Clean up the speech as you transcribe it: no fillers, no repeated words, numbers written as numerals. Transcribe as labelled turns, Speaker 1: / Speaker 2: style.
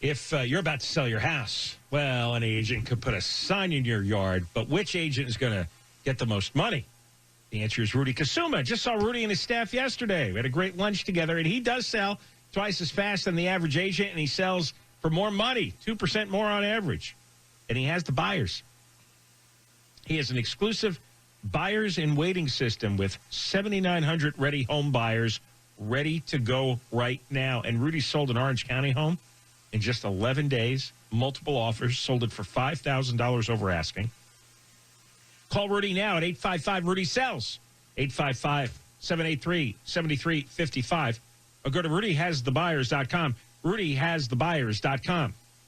Speaker 1: If you're about to sell your house, well, an agent could put a sign in your yard, but which agent is going to get the most money? The answer is Rudy Kasuma. Just saw Rudy and his staff yesterday. We had a great lunch together, and he does sell twice as fast than the average agent, and he sells for more money, 2% more on average. And he has the buyers. He has an exclusive buyers in waiting system with 7,900 ready home buyers ready to go right now. And Rudy sold an Orange County home in just 11 days, multiple offers, sold it for $5,000 over asking. Call Rudy now at 855-RUDY-SELLS, 855-783-7355, or go to RudyHasTheBuyers.com, RudyHasTheBuyers.com.